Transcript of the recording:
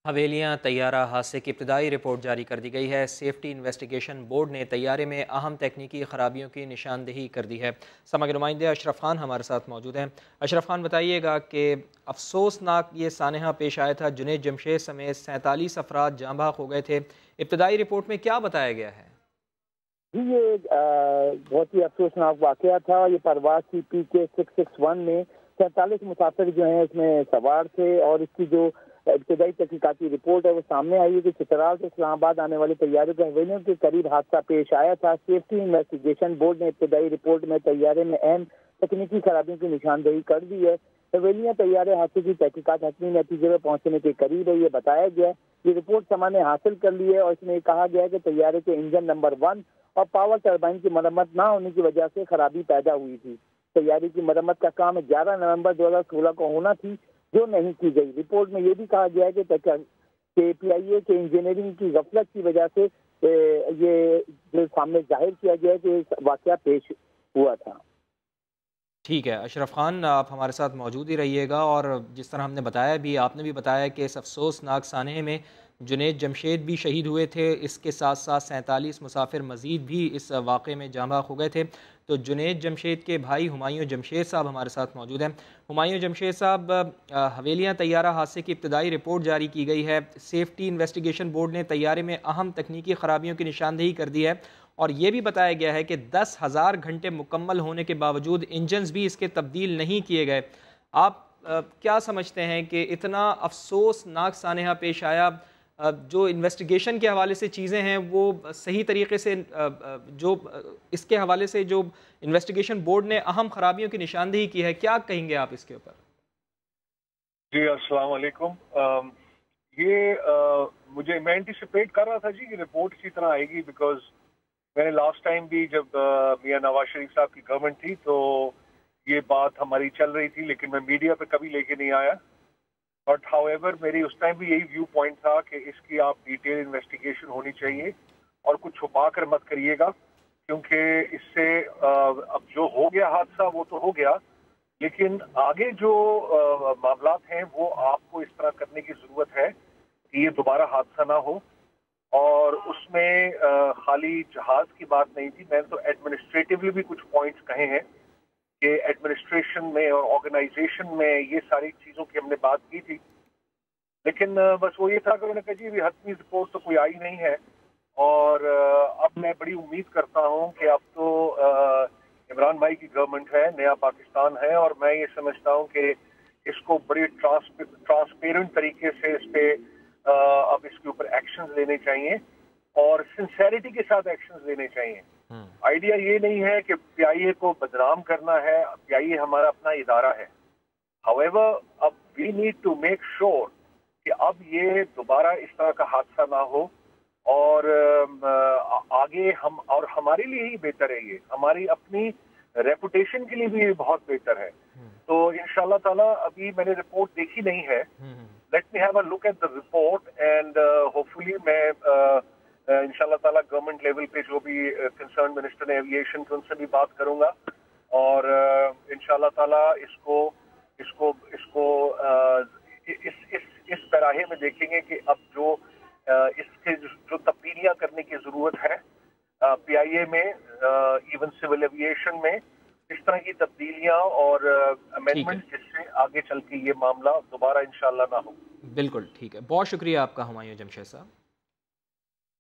हवेलियाँ तैयारा हादसे की इब्तदाई रिपोर्ट जारी कर दी गई है। सेफ्टी इन्वेस्टिगेशन बोर्ड ने तैयारे में अहम तकनीकी खराबियों की निशानदेही कर दी है। समा के नुमाइंदे अशरफ खान हमारे साथ मौजूद हैं। अशरफ खान, बताइएगा कि अफसोसनाक ये सानहा पेश आया था, जुनैद जमशेद समेत 47 अफराद जाँ बहक हो गए थे। इब्तदाई रिपोर्ट में क्या बताया गया है? जी, ये बहुत ही अफसोसनाक वाकया था। ये परवाज की PK-661 में 47 मुसाफिर जो हैं इसमें सवार थे और इसकी जो इब्तदाई तहकीकाती रिपोर्ट है वो सामने आई है कि चित्राल से इस्लामाबाद आने वाले तैयारे के हवेलियों के करीब हादसा पेश आया था। सेफ्टी इन्वेस्टिगेशन बोर्ड ने इब्तदाई रिपोर्ट में तैयारे में अहम तकनीकी खराबियों की निशानदेही कर दी है। हवेलियाँ तैयारे हादसे की तहकीकात हतमी नतीजे में पहुंचने के करीब है, ये बताया गया है। ये रिपोर्ट समा ने हासिल कर ली है और इसमें कहा गया है कि तैयारे के इंजन नंबर 1 और पावर टरबाइन की मरम्मत ना होने की वजह से खराबी पैदा हुई थी। तैयारी की मरम्मत का काम 11 नवंबर 2016 को होना थी, जो नहीं की गई। रिपोर्ट में यह भी कहा गया है कि PIA के इंजीनियरिंग की गफलत की वजह से ये जो सामने जाहिर किया गया है कि वाकया पेश हुआ था। ठीक है अशरफ खान, आप हमारे साथ मौजूद ही रहिएगा। और जिस तरह हमने बताया भी, आपने भी बताया कि इस अफसोसनाक सानहे में जुनैद जमशेद भी शहीद हुए थे। इसके साथ साथ 47 मुसाफिर मज़ीद भी इस वाक़े में जाँ बहक हो गए थे। तो जुनैद जमशेद के भाई हुमायूं जमशेद साहब हमारे साथ मौजूद हैं। हुमायूं जमशेद साहब, हवेलियाँ तैयारा हादसे की इब्तदाई रिपोर्ट जारी की गई है। सेफ्टी इन्वेस्टिगेशन बोर्ड ने तैयारे में अहम तकनीकी खराबियों की निशानदेही कर दी है और ये भी बताया गया है कि 10,000 घंटे मुकम्मल होने के बावजूद इंजन्स भी इसके तब्दील नहीं किए गए। आप क्या समझते हैं कि इतना अफसोसनाक सानहा पेश आया? जो इन्वेस्टिगेशन के हवाले से चीज़ें हैं वो सही तरीके से जो इसके हवाले से जो इन्वेस्टिगेशन बोर्ड ने अहम खराबियों की निशानदेही की है, क्या कहेंगे आप इसके ऊपर? जी, अस्सलाम वालेकुम। मैं एंटिसिपेट कर रहा था जी कि रिपोर्ट इसी तरह आएगी, बिकॉज मैंने लास्ट टाइम भी जब मियां नवाज शरीफ साहब की गवर्नमेंट थी तो ये बात हमारी चल रही थी, लेकिन मैं मीडिया पे कभी लेके नहीं आया। बट हाउएवर मेरी उस टाइम भी यही व्यू पॉइंट था कि इसकी आप डिटेल इन्वेस्टिगेशन होनी चाहिए और कुछ छुपा कर मत करिएगा, क्योंकि इससे अब जो हो गया हादसा वो तो हो गया, लेकिन आगे जो मामलात हैं वो आपको इस तरह करने की जरूरत है कि ये दोबारा हादसा ना हो। और उसमें खाली जहाज की बात नहीं थी, मैंने तो एडमिनिस्ट्रेटिवली भी कुछ पॉइंट्स कहे हैं कि एडमिनिस्ट्रेशन में और ऑर्गेनाइजेशन में ये सारी चीज़ों की हमने बात की थी। लेकिन बस वो ये था कि उन्होंने कहा जी अभी हतमी रिपोर्ट तो कोई आई नहीं है। और अब मैं बड़ी उम्मीद करता हूँ कि अब तो इमरान भाई की गवर्नमेंट है, नया पाकिस्तान है, और मैं ये समझता हूँ कि इसको बड़ी ट्रांसपेरेंट तरीके से इस पे अब इसके ऊपर एक्शंस लेने चाहिए और सिंसेरिटी के साथ एक्शंस लेने चाहिए। आइडिया ये नहीं है कि PIA को बदनाम करना है, PIA हमारा अपना इदारा है। हाउएवर अब we need to make sure कि अब ये दोबारा इस तरह का हादसा ना हो और आगे हम, और हमारे लिए ही बेहतर है, ये हमारी अपनी रेपुटेशन के लिए भी ये बहुत बेहतर है। तो इंशाल्लाह ताला, अभी मैंने रिपोर्ट देखी नहीं है, let me have a look at the report and hopefully मैं इंशाल्लाह ताला गवर्नमेंट लेवल पे जो भी कंसर्न मिनिस्टर ने एविएशन के, उनसे भी बात करूंगा और इंशाल्लाह ताला इसको इसको इसको इस पैराहे में देखेंगे कि अब जो इसके जो तब्दीलियां करने की जरूरत है PIA में, इवन सिविल एविएशन में, इस तरह की तब्दीलियां और अमेंडमेंट जिससे आगे चल के ये मामला दोबारा इंशाल्लाह ना हो। बिल्कुल ठीक है, बहुत शुक्रिया आपका हुमायूं जमशेद साहब।